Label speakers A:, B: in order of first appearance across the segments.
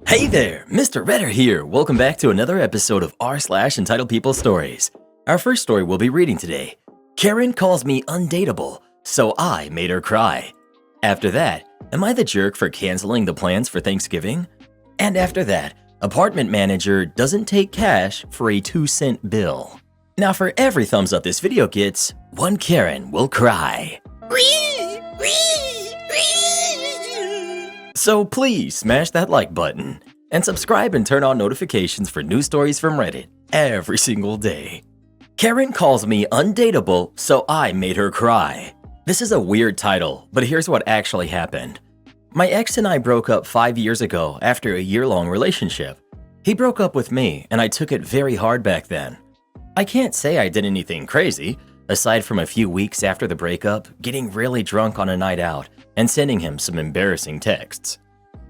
A: Hey there, Mr. Redder here. Welcome back to another episode of r/Entitled People Stories. Our first story we'll be reading today. Karen calls me undateable, so I made her cry. After that, am I the jerk for canceling the plans for Thanksgiving? And after that, apartment manager doesn't take cash for a 2-cent bill. Now for every thumbs up this video gets, one Karen will cry. So please smash that like button and subscribe and turn on notifications for new stories from Reddit every single day. Karen calls me undateable, so I made her cry. This is a weird title, but here's what actually happened. My ex and I broke up 5 years ago after a year-long relationship. He broke up with me and I took it very hard back then. I can't say I did anything crazy, aside from a few weeks after the breakup, getting really drunk on a night out and sending him some embarrassing texts.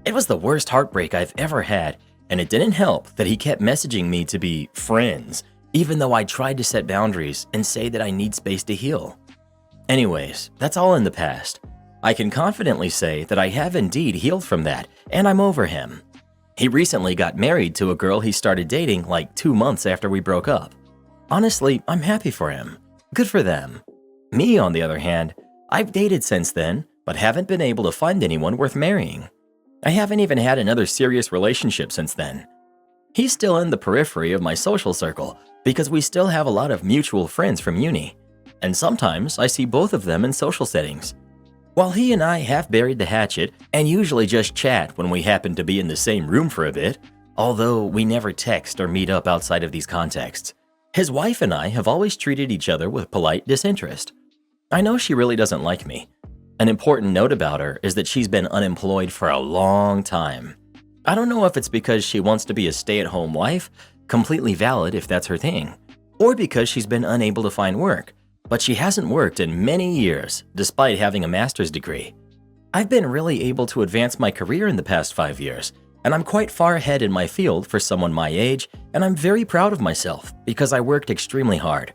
A: It was the worst heartbreak I've ever had, and it didn't help that he kept messaging me to be friends, even though I tried to set boundaries and say that I need space to heal. Anyways, that's all in the past. I can confidently say that I have indeed healed from that, and I'm over him. He recently got married to a girl he started dating like 2 months after we broke up. Honestly, I'm happy for him. Good for them. Me, on the other hand, I've dated since then, but haven't been able to find anyone worth marrying. I haven't even had another serious relationship since then. He's still in the periphery of my social circle because we still have a lot of mutual friends from uni, and sometimes I see both of them in social settings. While he and I have buried the hatchet and usually just chat when we happen to be in the same room for a bit, although we never text or meet up outside of these contexts, his wife and I have always treated each other with polite disinterest. I know she really doesn't like me. An important note about her is that she's been unemployed for a long time. I don't know if it's because she wants to be a stay-at-home wife, completely valid if that's her thing, or because she's been unable to find work, but she hasn't worked in many years despite having a master's degree. I've been really able to advance my career in the past 5 years, and I'm quite far ahead in my field for someone my age, and I'm very proud of myself because I worked extremely hard.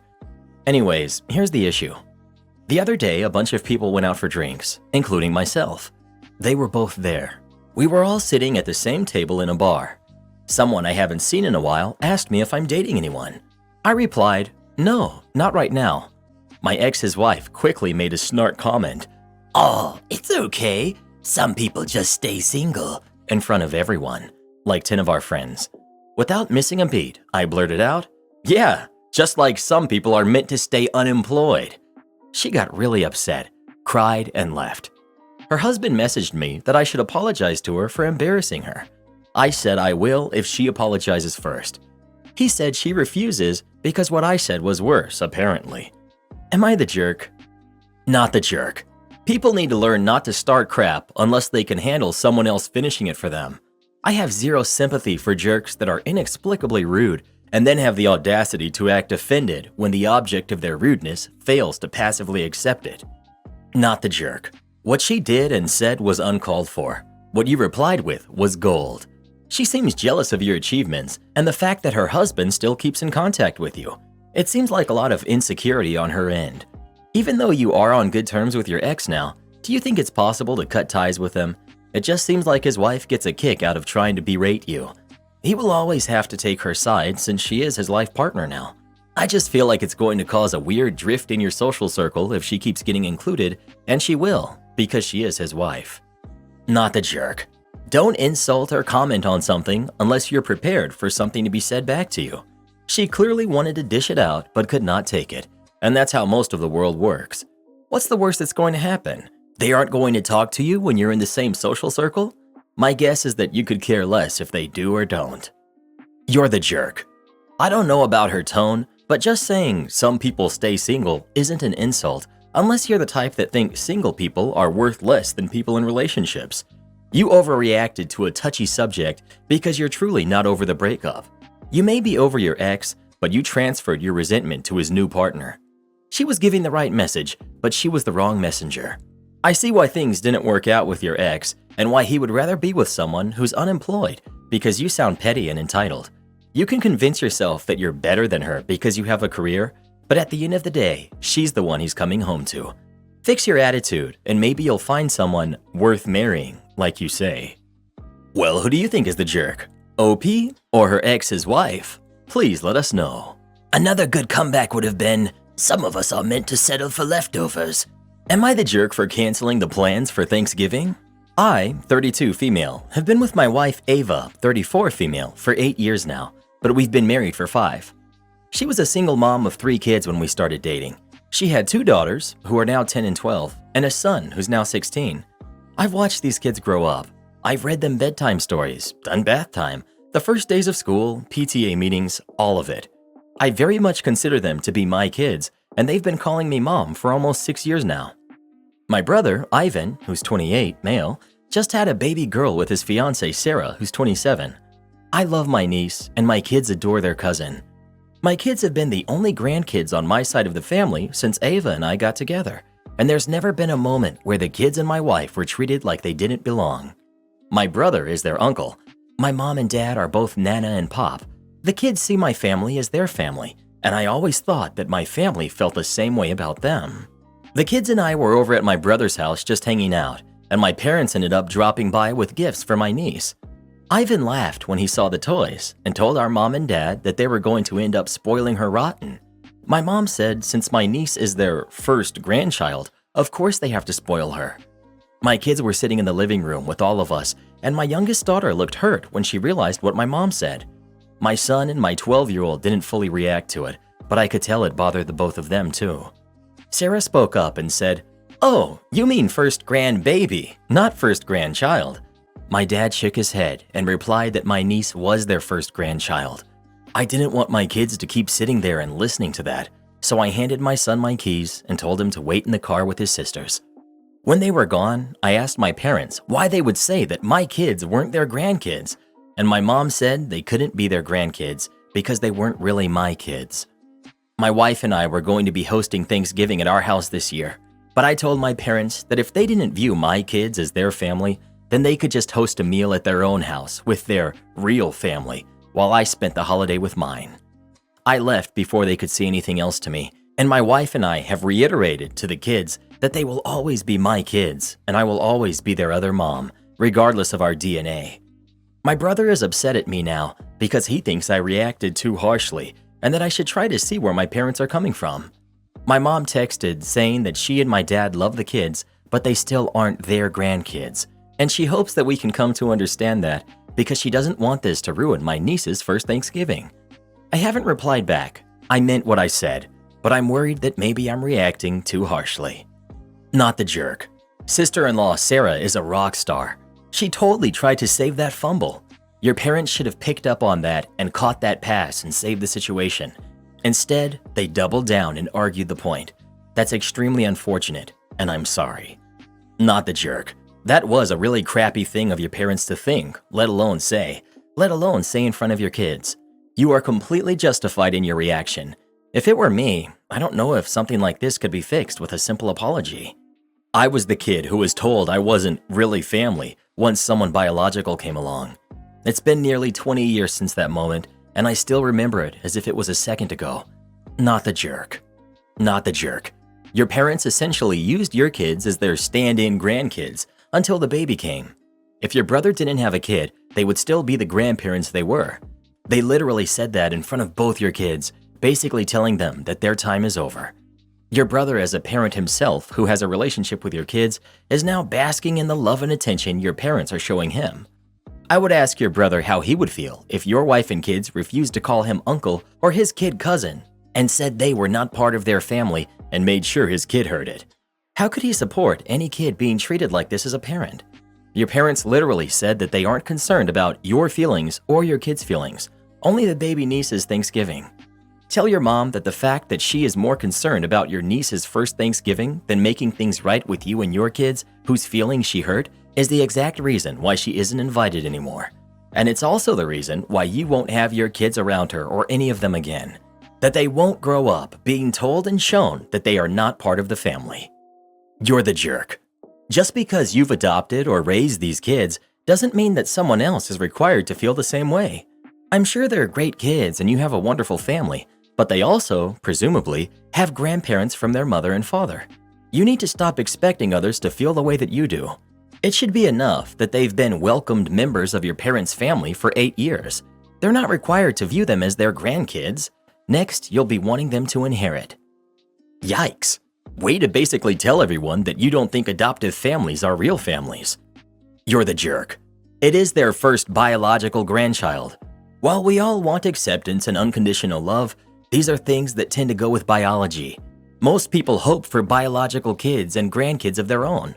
A: Anyways, here's the issue. The other day, a bunch of people went out for drinks, including myself. They were both there. We were all sitting at the same table in a bar. Someone I haven't seen in a while asked me if I'm dating anyone. I replied, no, not right now. My ex's wife quickly made a snark comment, "Oh, it's okay. Some people just stay single," in front of everyone, like 10 of our friends. Without missing a beat, I blurted out, "Yeah, just like some people are meant to stay unemployed." She got really upset, cried, and left. Her husband messaged me that I should apologize to her for embarrassing her. I said I will if she apologizes first. He said she refuses because what I said was worse, apparently. Am I the jerk? Not the jerk. People need to learn not to start crap unless they can handle someone else finishing it for them. I have zero sympathy for jerks that are inexplicably rude and then have the audacity to act offended when the object of their rudeness fails to passively accept it. Not the jerk. What she did and said was uncalled for. What you replied with was gold. She seems jealous of your achievements and the fact that her husband still keeps in contact with you. It seems like a lot of insecurity on her end. Even though you are on good terms with your ex now, do you think it's possible to cut ties with him? It just seems like his wife gets a kick out of trying to berate you. He will always have to take her side since she is his life partner now. I just feel like it's going to cause a weird drift in your social circle if she keeps getting included, and she will, because she is his wife. Not the jerk. Don't insult or comment on something unless you're prepared for something to be said back to you. She clearly wanted to dish it out but could not take it, and that's how most of the world works. What's the worst that's going to happen? They aren't going to talk to you when you're in the same social circle? My guess is that you could care less if they do or don't. You're the jerk. I don't know about her tone, but just saying some people stay single isn't an insult unless you're the type that thinks single people are worth less than people in relationships. You overreacted to a touchy subject because you're truly not over the breakup. You may be over your ex, but you transferred your resentment to his new partner. She was giving the right message, but she was the wrong messenger. I see why things didn't work out with your ex and why he would rather be with someone who's unemployed because you sound petty and entitled. You can convince yourself that you're better than her because you have a career, but at the end of the day, she's the one he's coming home to. Fix your attitude and maybe you'll find someone worth marrying, like you say. Well, who do you think is the jerk? OP or her ex's wife? Please let us know. Another good comeback would have been, some of us are meant to settle for leftovers. Am I the jerk for canceling the plans for Thanksgiving? I, 32 female, have been with my wife Ava, 34 female, for 8 years now, but we've been married for 5. She was a single mom of 3 kids when we started dating. She had 2 daughters, who are now 10 and 12, and a son who's now 16. I've watched these kids grow up. I've read them bedtime stories, done bath time, the first days of school, PTA meetings, all of it. I very much consider them to be my kids, and they've been calling me mom for almost 6 years now. My brother, Ivan, who's 28, male, just had a baby girl with his fiancée, Sarah, who's 27. I love my niece, and my kids adore their cousin. My kids have been the only grandkids on my side of the family since Ava and I got together, and there's never been a moment where the kids and my wife were treated like they didn't belong. My brother is their uncle. My mom and dad are both Nana and Pop. The kids see my family as their family, and I always thought that my family felt the same way about them. The kids and I were over at my brother's house just hanging out, and my parents ended up dropping by with gifts for my niece. Ivan laughed when he saw the toys and told our mom and dad that they were going to end up spoiling her rotten. My mom said since my niece is their first grandchild, of course they have to spoil her. My kids were sitting in the living room with all of us, and my youngest daughter looked hurt when she realized what my mom said. My son and my 12-year-old didn't fully react to it, but I could tell it bothered the both of them too. Sarah spoke up and said, "Oh, you mean first grandbaby, not first grandchild." My dad shook his head and replied that my niece was their first grandchild. I didn't want my kids to keep sitting there and listening to that, so I handed my son my keys and told him to wait in the car with his sisters. When they were gone, I asked my parents why they would say that my kids weren't their grandkids, and my mom said they couldn't be their grandkids because they weren't really my kids. My wife and I were going to be hosting Thanksgiving at our house this year, but I told my parents that if they didn't view my kids as their family, then they could just host a meal at their own house with their real family while I spent the holiday with mine. I left before they could say anything else to me, and my wife and I have reiterated to the kids that they will always be my kids and I will always be their other mom, regardless of our DNA. My brother is upset at me now because he thinks I reacted too harshly and that I should try to see where my parents are coming from. My mom texted saying that she and my dad love the kids, but they still aren't their grandkids, and she hopes that we can come to understand that because she doesn't want this to ruin my niece's first Thanksgiving. I haven't replied back. I meant what I said, but I'm worried that maybe I'm reacting too harshly. Not the jerk. Sister-in-law Sarah is a rock star. She totally tried to save that fumble. Your parents should have picked up on that and caught that pass and saved the situation. Instead, they doubled down and argued the point. That's extremely unfortunate, and I'm sorry. Not the jerk. That was a really crappy thing of your parents to think, let alone say in front of your kids. You are completely justified in your reaction. If it were me, I don't know if something like this could be fixed with a simple apology. I was the kid who was told I wasn't really family once someone biological came along. It's been nearly 20 years since that moment, and I still remember it as if it was a second ago. Not the jerk. Not the jerk. Your parents essentially used your kids as their stand-in grandkids until the baby came. If your brother didn't have a kid, they would still be the grandparents they were. They literally said that in front of both your kids, basically telling them that their time is over. Your brother, as a parent himself who has a relationship with your kids, is now basking in the love and attention your parents are showing him. I would ask your brother how he would feel if your wife and kids refused to call him uncle or his kid cousin and said they were not part of their family and made sure his kid heard it. How could he support any kid being treated like this as a parent? Your parents literally said that they aren't concerned about your feelings or your kid's feelings, only the baby niece's Thanksgiving. Tell your mom that the fact that she is more concerned about your niece's first Thanksgiving than making things right with you and your kids whose feelings she hurt is the exact reason why she isn't invited anymore. And it's also the reason why you won't have your kids around her or any of them again. That they won't grow up being told and shown that they are not part of the family. You're the jerk. Just because you've adopted or raised these kids doesn't mean that someone else is required to feel the same way. I'm sure they're great kids and you have a wonderful family, but they also, presumably, have grandparents from their mother and father. You need to stop expecting others to feel the way that you do. It should be enough that they've been welcomed members of your parents' family for 8 years. They're not required to view them as their grandkids. Next, you'll be wanting them to inherit. Yikes! Way to basically tell everyone that you don't think adoptive families are real families. You're the jerk. It is their first biological grandchild. While we all want acceptance and unconditional love, these are things that tend to go with biology. Most people hope for biological kids and grandkids of their own.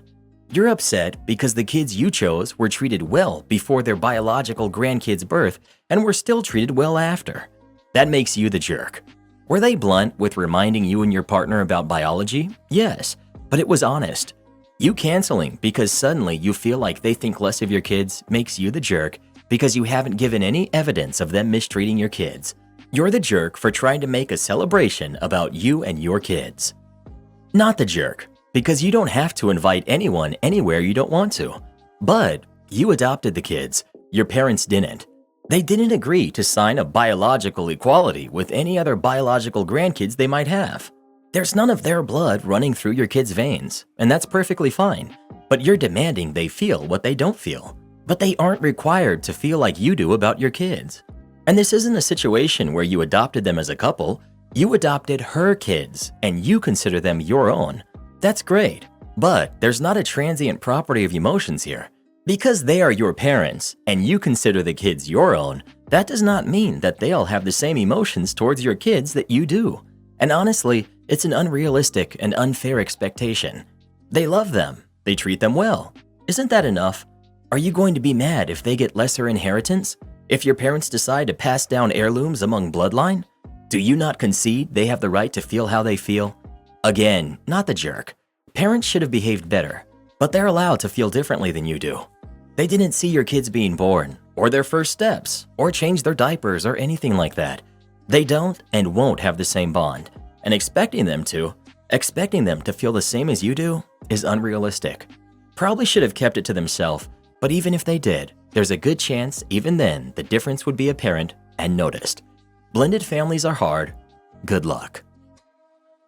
A: You're upset because the kids you chose were treated well before their biological grandkids' birth and were still treated well after. That makes you the jerk. Were they blunt with reminding you and your partner about biology? Yes, but it was honest. You canceling because suddenly you feel like they think less of your kids makes you the jerk because you haven't given any evidence of them mistreating your kids. You're the jerk for trying to make a celebration about you and your kids. Not the jerk, because you don't have to invite anyone anywhere you don't want to. But you adopted the kids. Your parents didn't. They didn't agree to sign a biological equality with any other biological grandkids they might have. There's none of their blood running through your kids' veins, and that's perfectly fine. But you're demanding they feel what they don't feel. But they aren't required to feel like you do about your kids. And this isn't a situation where you adopted them as a couple. You adopted her kids, and you consider them your own. That's great, but there's not a transient property of emotions here. Because they are your parents, and you consider the kids your own, that does not mean that they'll have the same emotions towards your kids that you do. And honestly, it's an unrealistic and unfair expectation. They love them. They treat them well. Isn't that enough? Are you going to be mad if they get lesser inheritance? If your parents decide to pass down heirlooms among bloodline? Do you not concede they have the right to feel how they feel? Again, not the jerk. Parents should have behaved better, but they're allowed to feel differently than you do. They didn't see your kids being born, or their first steps, or change their diapers or anything like that. They don't and won't have the same bond, and expecting them to feel the same as you do is unrealistic. Probably should have kept it to themselves, but even if they did, there's a good chance even then the difference would be apparent and noticed. Blended families are hard. Good luck.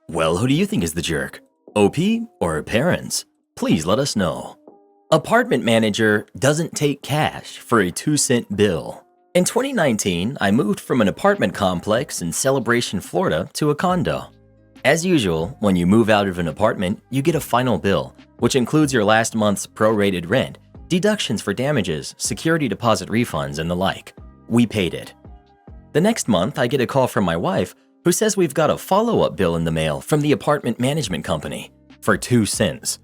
A: Well, who do you think is the jerk? OP or parents? Please let us know. Apartment manager doesn't take cash for a 2-cent bill. In 2019, I moved from an apartment complex in Celebration, Florida to a condo. As usual, when you move out of an apartment, you get a final bill, which includes your last month's prorated rent, deductions for damages, security deposit refunds, and the like. We paid it. The next month, I get a call from my wife who says we've got a follow-up bill in the mail from the apartment management company for 2 cents.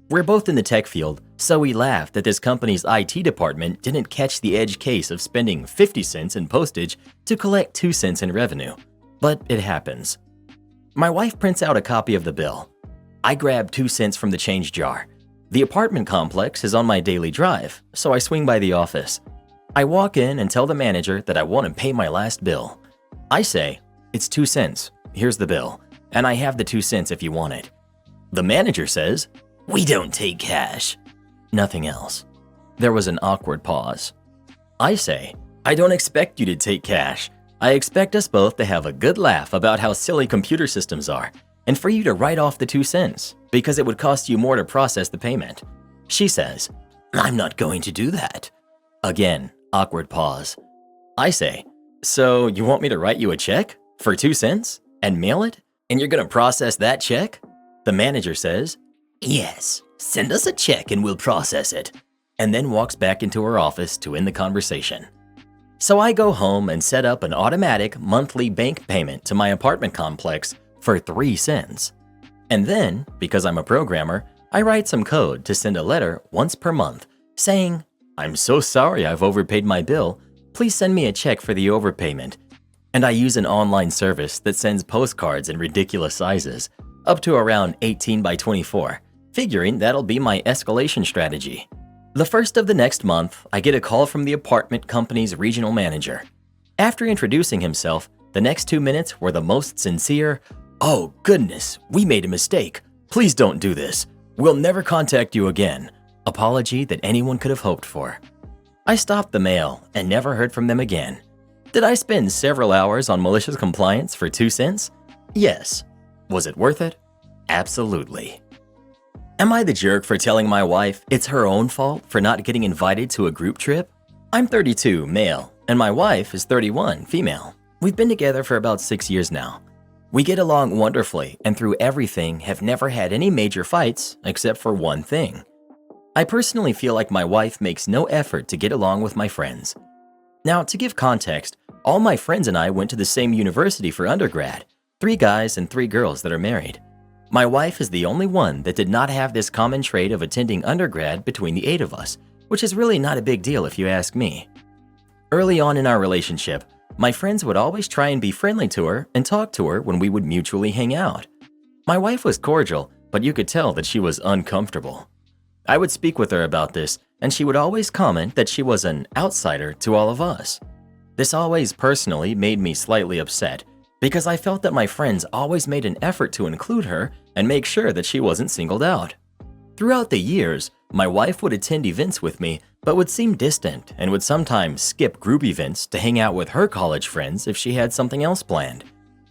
A: We're both in the tech field, so we laughed that this company's IT department didn't catch the edge case of spending 50 cents in postage to collect 2 cents in revenue. But it happens. My wife prints out a copy of the bill. I grab 2 cents from the change jar. The apartment complex is on my daily drive, so I swing by the office. I walk in and tell the manager that I want to pay my last bill. I say, "It's 2 cents. Here's the bill, and I have the 2 cents if you want it." The manager says, "We don't take cash." Nothing else. There was an awkward pause. I say, "I don't expect you to take cash. I expect us both to have a good laugh about how silly computer systems are, and for you to write off the 2 cents, because it would cost you more to process the payment." She says, "I'm not going to do that." Again, awkward pause. I say, "So you want me to write you a check for 2 cents and mail it, and you're going to process that check?" The manager says, "Yes, send us a check and we'll process it," and then walks back into her office to end the conversation. So I go home and set up an automatic monthly bank payment to my apartment complex for 3 cents. And then, because I'm a programmer, I write some code to send a letter once per month saying, "I'm so sorry I've overpaid my bill. Please send me a check for the overpayment." And I use an online service that sends postcards in ridiculous sizes, up to around 18 by 24, figuring that'll be my escalation strategy. The first of the next month, I get a call from the apartment company's regional manager. After introducing himself, the next 2 minutes were the most sincere, "Oh goodness, we made a mistake. Please don't do this. We'll never contact you again," apology that anyone could have hoped for. I stopped the mail and never heard from them again. Did I spend several hours on malicious compliance for 2 cents? Yes. Was it worth it? Absolutely. Am I the jerk for telling my wife it's her own fault for not getting invited to a group trip? I'm 32, male, and my wife is 31, female. We've been together for about 6 years now. We get along wonderfully and through everything have never had any major fights except for one thing. I personally feel like my wife makes no effort to get along with my friends. Now, to give context, all my friends and I went to the same university for undergrad, 3 guys and 3 girls that are married. My wife is the only one that did not have this common trait of attending undergrad between the 8 of us, which is really not a big deal if you ask me. Early on in our relationship, my friends would always try and be friendly to her and talk to her when we would mutually hang out. My wife was cordial, but you could tell that she was uncomfortable. I would speak with her about this, and she would always comment that she was an outsider to all of us. This always personally made me slightly upset, because I felt that my friends always made an effort to include her and make sure that she wasn't singled out. Throughout the years, my wife would attend events with me, but would seem distant and would sometimes skip group events to hang out with her college friends if she had something else planned.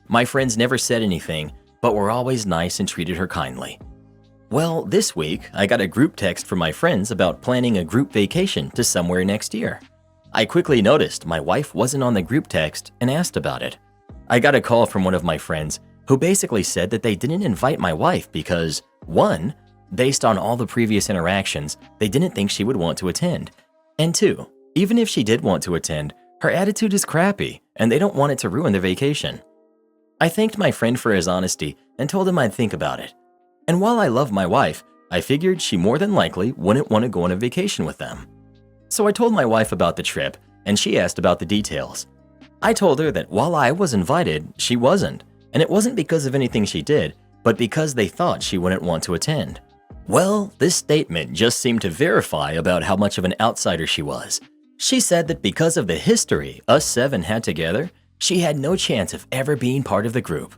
A: My friends never said anything, but were always nice and treated her kindly. Well, this week, I got a group text from my friends about planning a group vacation to somewhere next year. I quickly noticed my wife wasn't on the group text and asked about it. I got a call from one of my friends who basically said that they didn't invite my wife because, 1, based on all the previous interactions, they didn't think she would want to attend, and 2, even if she did want to attend, her attitude is crappy and they don't want it to ruin their vacation. I thanked my friend for his honesty and told him I'd think about it. And while I love my wife, I figured she more than likely wouldn't want to go on a vacation with them. So I told my wife about the trip and she asked about the details. I told her that while I was invited, she wasn't, and it wasn't because of anything she did, but because they thought she wouldn't want to attend. Well, this statement just seemed to verify about how much of an outsider she was. She said that because of the history us 7 had together, she had no chance of ever being part of the group.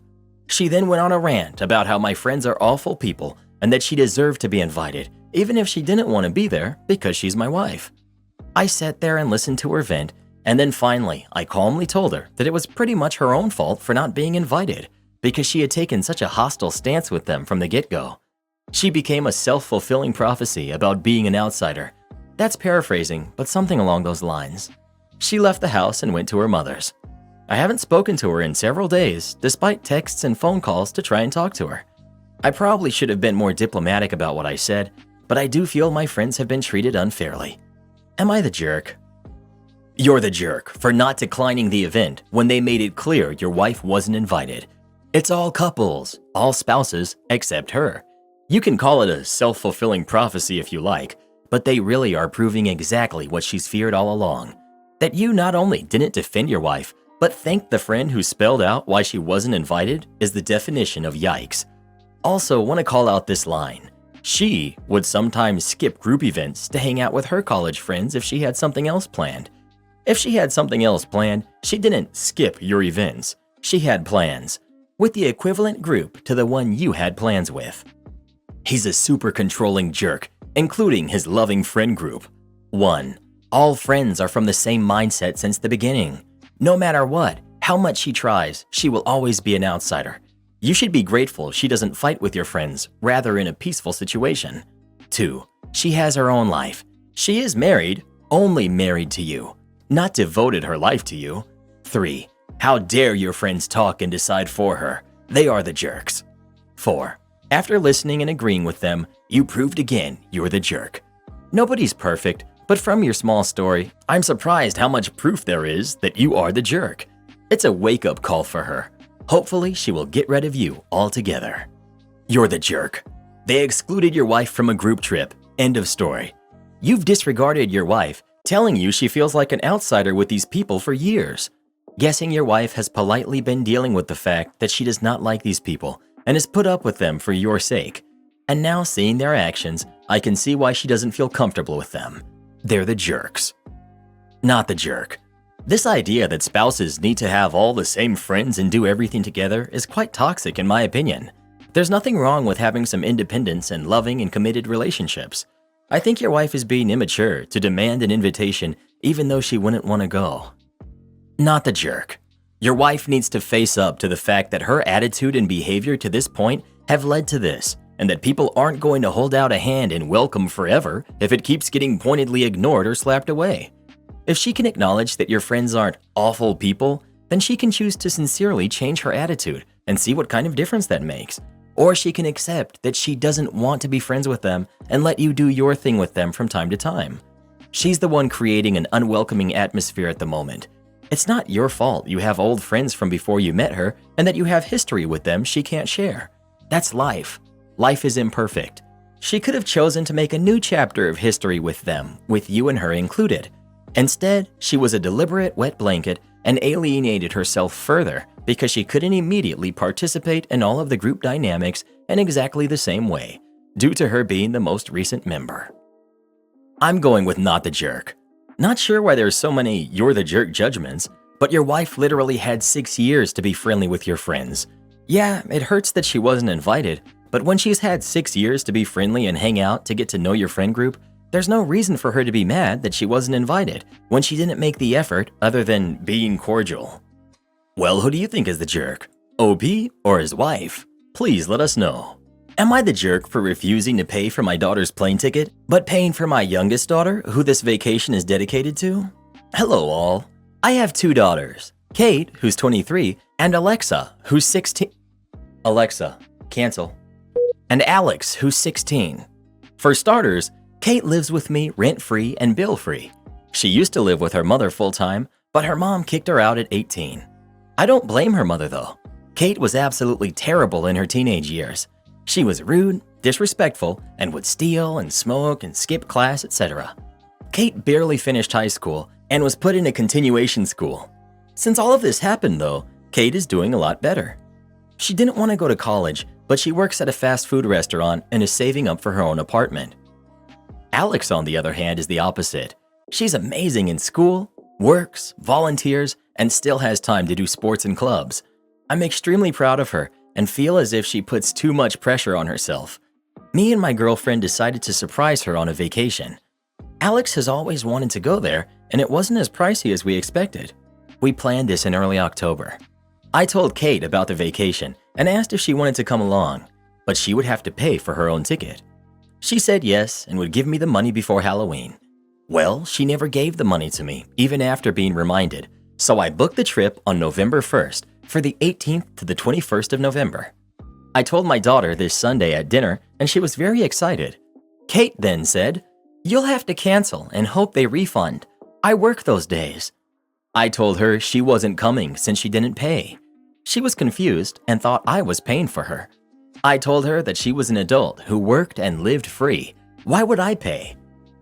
A: She then went on a rant about how my friends are awful people and that she deserved to be invited, even if she didn't want to be there because she's my wife. I sat there and listened to her vent, and then finally, I calmly told her that it was pretty much her own fault for not being invited because she had taken such a hostile stance with them from the get-go. She became a self-fulfilling prophecy about being an outsider. That's paraphrasing, but something along those lines. She left the house and went to her mother's. I haven't spoken to her in several days, despite texts and phone calls to try and talk to her. I probably should have been more diplomatic about what I said, but I do feel my friends have been treated unfairly. Am I the jerk? You're the jerk for not declining the event when they made it clear your wife wasn't invited. It's all couples, all spouses, except her. You can call it a self-fulfilling prophecy if you like, but they really are proving exactly what she's feared all along. That you not only didn't defend your wife, but thanked the friend who spelled out why she wasn't invited is the definition of yikes. Also, want to call out this line. She would sometimes skip group events to hang out with her college friends if she had something else planned. If she had something else planned, she didn't skip your events. She had plans, with the equivalent group to the one you had plans with. He's a super controlling jerk, including his loving friend group. 1. All friends are from the same mindset since the beginning. No matter what, how much she tries, she will always be an outsider. You should be grateful she doesn't fight with your friends, rather in a peaceful situation. 2. She has her own life. She is married, only married to you, not devoted her life to you. 3. How dare your friends talk and decide for her? They are the jerks. 4. After listening and agreeing with them, you proved again you're the jerk. Nobody's perfect, but from your small story, I'm surprised how much proof there is that you are the jerk. It's a wake-up call for her. Hopefully, she will get rid of you altogether. You're the jerk. They excluded your wife from a group trip. End of story. You've disregarded your wife, telling you she feels like an outsider with these people for years. Guessing your wife has politely been dealing with the fact that she does not like these people and has put up with them for your sake. And now seeing their actions, I can see why she doesn't feel comfortable with them. They're the jerks. Not the jerk. This idea that spouses need to have all the same friends and do everything together is quite toxic in my opinion. There's nothing wrong with having some independence and loving and committed relationships. I think your wife is being immature to demand an invitation even though she wouldn't want to go. Not the jerk. Your wife needs to face up to the fact that her attitude and behavior to this point have led to this. and that people aren't going to hold out a hand and welcome forever if it keeps getting pointedly ignored or slapped away. If she can acknowledge that your friends aren't awful people, then she can choose to sincerely change her attitude and see what kind of difference that makes. Or she can accept that she doesn't want to be friends with them and let you do your thing with them from time to time. She's the one creating an unwelcoming atmosphere at the moment. It's not your fault you have old friends from before you met her and that you have history with them she can't share. That's life. Life is imperfect. She could have chosen to make a new chapter of history with them, with you and her included. Instead, she was a deliberate wet blanket and alienated herself further because she couldn't immediately participate in all of the group dynamics in exactly the same way, due to her being the most recent member. I'm going with not the jerk. Not sure why there's so many you're the jerk judgments, but your wife literally had 6 years to be friendly with your friends. Yeah, it hurts that she wasn't invited, but when she's had 6 years to be friendly and hang out to get to know your friend group, there's no reason for her to be mad that she wasn't invited when she didn't make the effort other than being cordial. Well, who do you think is the jerk? OP or his wife? Please let us know. Am I the jerk for refusing to pay for my daughter's plane ticket, but paying for my youngest daughter, who this vacation is dedicated to? Hello all. I have 2 daughters, Kate, who's 23, and Alexa, who's 16. Alexa, cancel. And Alex, who's 16. For starters, Kate lives with me rent-free and bill-free. She used to live with her mother full-time, but her mom kicked her out at 18. I don't blame her mother though. Kate was absolutely terrible in her teenage years. She was rude, disrespectful, and would steal and smoke and skip class, etc. Kate barely finished high school and was put in a continuation school. Since all of this happened though, Kate is doing a lot better. She didn't want to go to college, but she works at a fast food restaurant and is saving up for her own apartment. Alex, on the other hand, is the opposite. She's amazing in school, works, volunteers, and still has time to do sports and clubs. I'm extremely proud of her and feel as if she puts too much pressure on herself. Me and my girlfriend decided to surprise her on a vacation. Alex has always wanted to go there, and it wasn't as pricey as we expected. We planned this in early October. I told Kate about the vacation and asked if she wanted to come along, but she would have to pay for her own ticket. She said yes and would give me the money before Halloween. Well, she never gave the money to me, even after being reminded, so I booked the trip on November 1st for the 18th to the 21st of November. I told my daughter this Sunday at dinner and she was very excited. Kate then said, "You'll have to cancel and hope they refund. I work those days." I told her she wasn't coming since she didn't pay. She was confused and thought I was paying for her. I told her that she was an adult who worked and lived free. Why would I pay?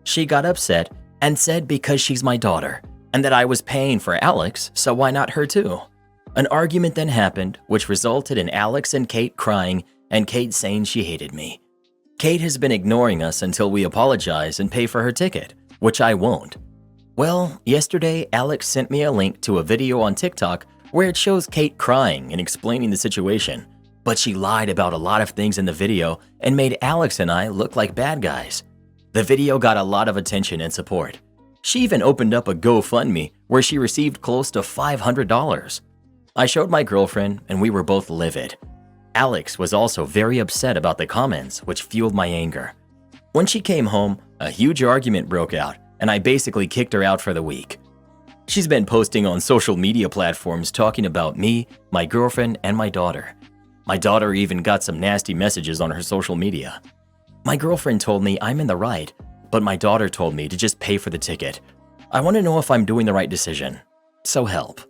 A: She got upset and said because she's my daughter and that I was paying for Alex, so why not her too? An argument then happened, which resulted in Alex and Kate crying and Kate saying she hated me. Kate has been ignoring us until we apologize and pay for her ticket, which I won't. Well, yesterday Alex sent me a link to a video on TikTok where it shows Kate crying and explaining the situation, but she lied about a lot of things in the video and made Alex and I look like bad guys. The video got a lot of attention and support. She even opened up a GoFundMe where she received close to $500. I showed my girlfriend and we were both livid. Alex was also very upset about the comments, which fueled my anger. When she came home, a huge argument broke out and I basically kicked her out for the week. She's been posting on social media platforms talking about me, my girlfriend, and my daughter. My daughter even got some nasty messages on her social media. My girlfriend told me I'm in the right, but my daughter told me to just pay for the ticket. I want to know if I'm doing the right decision. So help.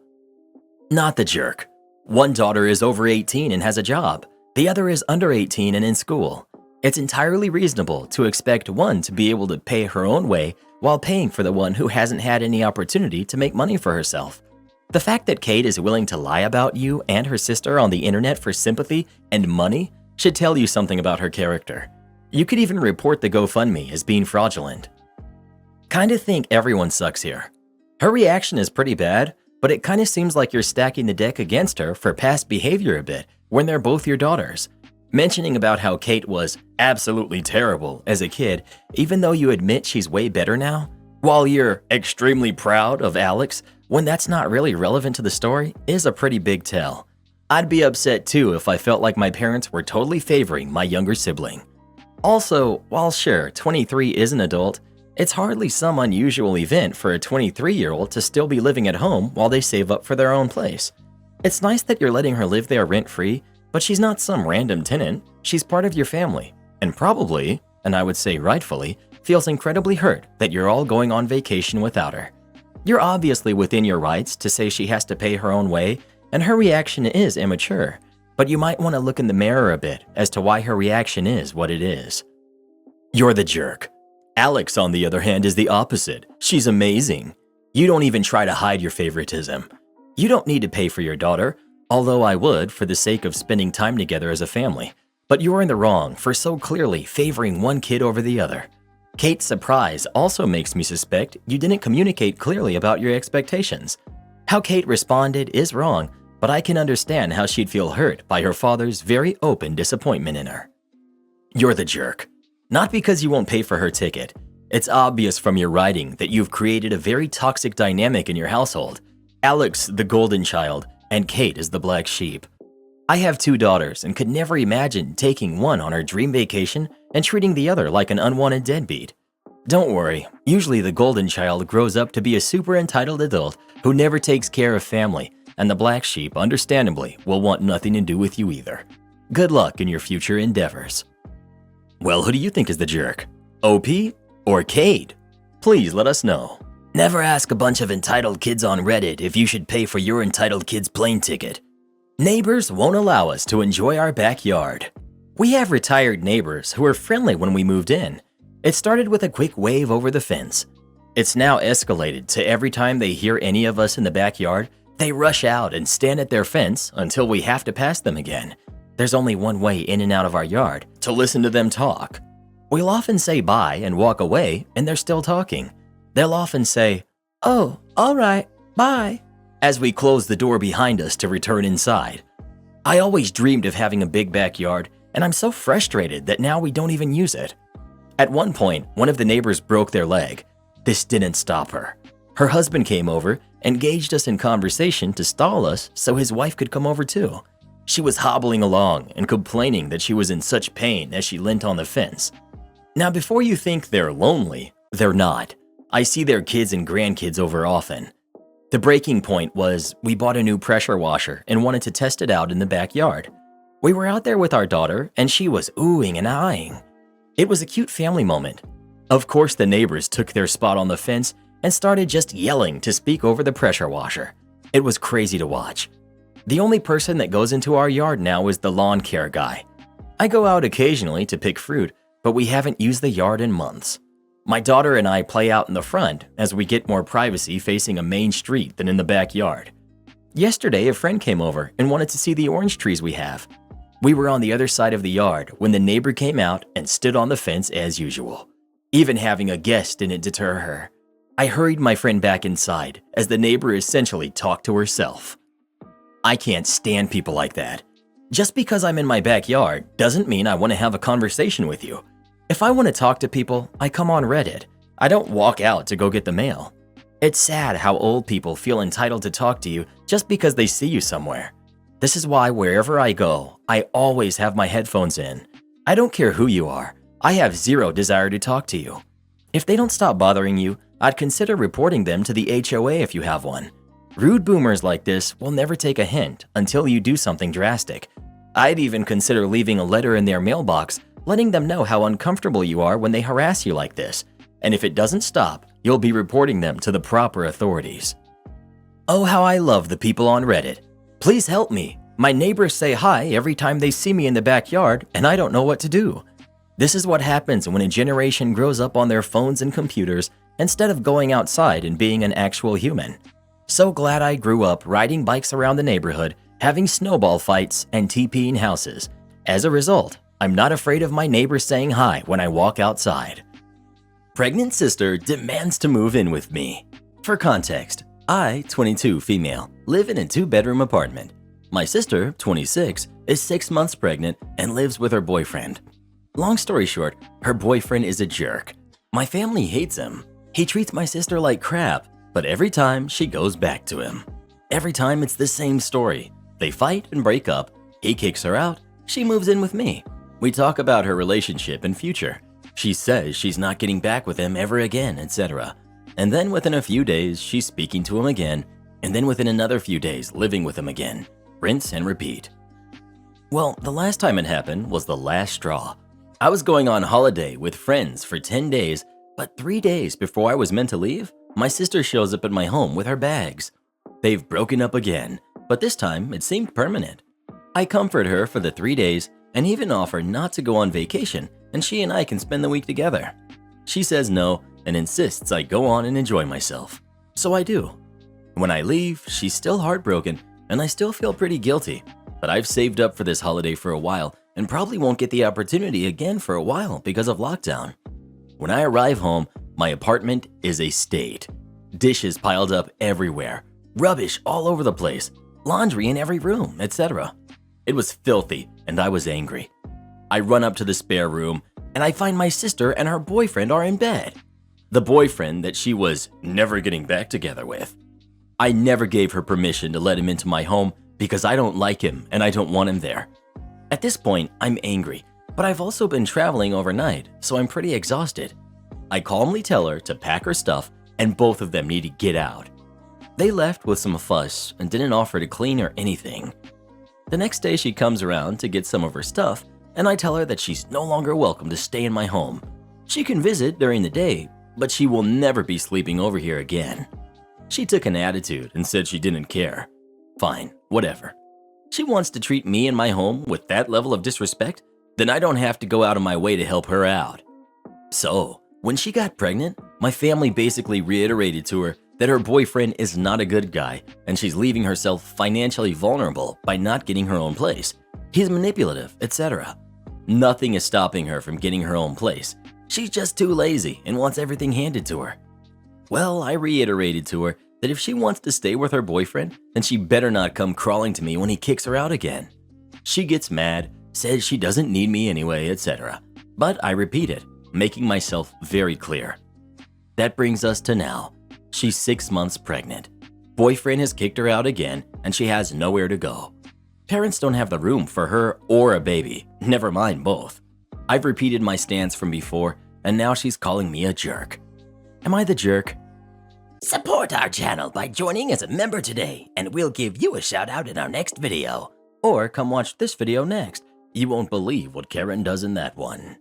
A: Not the jerk. One daughter is over 18 and has a job. The other is under 18 and in school. It's entirely reasonable to expect one to be able to pay her own way while paying for the one who hasn't had any opportunity to make money for herself. The fact that Kate is willing to lie about you and her sister on the internet for sympathy and money should tell you something about her character. You could even report the GoFundMe as being fraudulent. Kinda think everyone sucks here. Her reaction is pretty bad, but it kinda seems like you're stacking the deck against her for past behavior a bit when they're both your daughters. Mentioning about how Kate was absolutely terrible as a kid, even though you admit she's way better now, while you're extremely proud of Alex when that's not really relevant to the story, is a pretty big tell. I'd be upset too if I felt like my parents were totally favoring my younger sibling. Also, while sure, 23 is an adult, it's hardly some unusual event for a 23-year-old to still be living at home while they save up for their own place. It's nice that you're letting her live there rent-free, but she's not some random tenant. She's part of your family, and probably, and I would say rightfully, feels incredibly hurt that you're all going on vacation without her. You're obviously within your rights to say she has to pay her own way, and her reaction is immature, but you might want to look in the mirror a bit as to why her reaction is what it is. You're the jerk. Alex, on the other hand, is the opposite. She's amazing. You don't even try to hide your favoritism. You don't need to pay for your daughter, although I would for the sake of spending time together as a family. But you're in the wrong for so clearly favoring one kid over the other. Kate's surprise also makes me suspect you didn't communicate clearly about your expectations. How Kate responded is wrong, but I can understand how she'd feel hurt by her father's very open disappointment in her. You're the jerk. Not because you won't pay for her ticket. It's obvious from your writing that you've created a very toxic dynamic in your household. Alex, the golden child, and Kate is the black sheep. I have 2 daughters and could never imagine taking one on her dream vacation and treating the other like an unwanted deadbeat. Don't worry, usually the golden child grows up to be a super entitled adult who never takes care of family, and the black sheep, understandably, will want nothing to do with you either. Good luck in your future endeavors. Well, who do you think is the jerk? OP or Kate? Please let us know. Never ask a bunch of entitled kids on Reddit if you should pay for your entitled kid's plane ticket. Neighbors won't allow us to enjoy our backyard. We have retired neighbors who were friendly when we moved in. It started with a quick wave over the fence. It's now escalated to every time they hear any of us in the backyard, they rush out and stand at their fence until we have to pass them again. There's only one way in and out of our yard, to listen to them talk. We'll often say bye and walk away, and they're still talking. They'll often say, "Oh, all right, bye," as we close the door behind us to return inside. I always dreamed of having a big backyard, and I'm so frustrated that now we don't even use it. At one point, one of the neighbors broke their leg. This didn't stop her. Her husband came over, engaged us in conversation to stall us so his wife could come over too. She was hobbling along and complaining that she was in such pain as she leant on the fence. Now, before you think they're lonely, they're not. I see their kids and grandkids over often. The breaking point was we bought a new pressure washer and wanted to test it out in the backyard. We were out there with our daughter and she was oohing and eyeing. It was a cute family moment. Of course, the neighbors took their spot on the fence and started just yelling to speak over the pressure washer. It was crazy to watch. The only person that goes into our yard now is the lawn care guy. I go out occasionally to pick fruit, but we haven't used the yard in months. My daughter and I play out in the front as we get more privacy facing a main street than in the backyard. Yesterday, a friend came over and wanted to see the orange trees we have. We were on the other side of the yard when the neighbor came out and stood on the fence as usual. Even having a guest didn't deter her. I hurried my friend back inside as the neighbor essentially talked to herself. I can't stand people like that. Just because I'm in my backyard doesn't mean I want to have a conversation with you. If I want to talk to people, I come on Reddit. I don't walk out to go get the mail. It's sad how old people feel entitled to talk to you just because they see you somewhere. This is why wherever I go, I always have my headphones in. I don't care who you are. I have zero desire to talk to you. If they don't stop bothering you, I'd consider reporting them to the HOA if you have one. Rude boomers like this will never take a hint until you do something drastic. I'd even consider leaving a letter in their mailbox letting them know how uncomfortable you are when they harass you like this. And if it doesn't stop, you'll be reporting them to the proper authorities. Oh, how I love the people on Reddit. Please help me. My neighbors say hi every time they see me in the backyard and I don't know what to do. This is what happens when a generation grows up on their phones and computers instead of going outside and being an actual human. So glad I grew up riding bikes around the neighborhood, having snowball fights, and TPing houses. As a result, I'm not afraid of my neighbors saying hi when I walk outside. Pregnant sister demands to move in with me. For context, I, 22 female, live in a 2-bedroom apartment. My sister, 26, is 6 months pregnant and lives with her boyfriend. Long story short, her boyfriend is a jerk. My family hates him. He treats my sister like crap, but every time she goes back to him. Every time it's the same story. They fight and break up. He kicks her out. She moves in with me. We talk about her relationship and future. She says she's not getting back with him ever again, etc. And then within a few days, she's speaking to him again, and then within another few days, living with him again. Rinse and repeat. Well, the last time it happened was the last straw. I was going on holiday with friends for 10 days, but 3 days before I was meant to leave, my sister shows up at my home with her bags. They've broken up again, but this time it seemed permanent. I comfort her for the 3 days and even offer not to go on vacation and she and I can spend the week together. She says no and insists I go on and enjoy myself. So I do. When I leave, she's still heartbroken and I still feel pretty guilty, but I've saved up for this holiday for a while and probably won't get the opportunity again for a while because of lockdown. When I arrive home, my apartment is a state. Dishes piled up everywhere, rubbish all over the place, laundry in every room, etc. It was filthy and I was angry. I run up to the spare room and I find my sister and her boyfriend are in bed. The boyfriend that she was never getting back together with. I never gave her permission to let him into my home because I don't like him and I don't want him there. At this point, I'm angry, but I've also been traveling overnight, so I'm pretty exhausted. I calmly tell her to pack her stuff and both of them need to get out. They left with some fuss and didn't offer to clean or anything. The next day she comes around to get some of her stuff and I tell her that she's no longer welcome to stay in my home. She can visit during the day, but she will never be sleeping over here again. She took an attitude and said she didn't care. Fine, whatever. She wants to treat me and my home with that level of disrespect, then I don't have to go out of my way to help her out. So, when she got pregnant, my family basically reiterated to her that her boyfriend is not a good guy and she's leaving herself financially vulnerable by not getting her own place. He's manipulative, etc. Nothing is stopping her from getting her own place. She's just too lazy and wants everything handed to her. Well, I reiterated to her that if she wants to stay with her boyfriend, then she better not come crawling to me when he kicks her out again. She gets mad, says she doesn't need me anyway, etc. But I repeat it, making myself very clear. That brings us to now. She's 6 months pregnant. Boyfriend has kicked her out again and she has nowhere to go. Parents don't have the room for her or a baby, never mind both. I've repeated my stance from before and now she's calling me a jerk. Am I the jerk? Support our channel by joining as a member today and we'll give you a shout out in our next video. Or come watch this video next. You won't believe what Karen does in that one.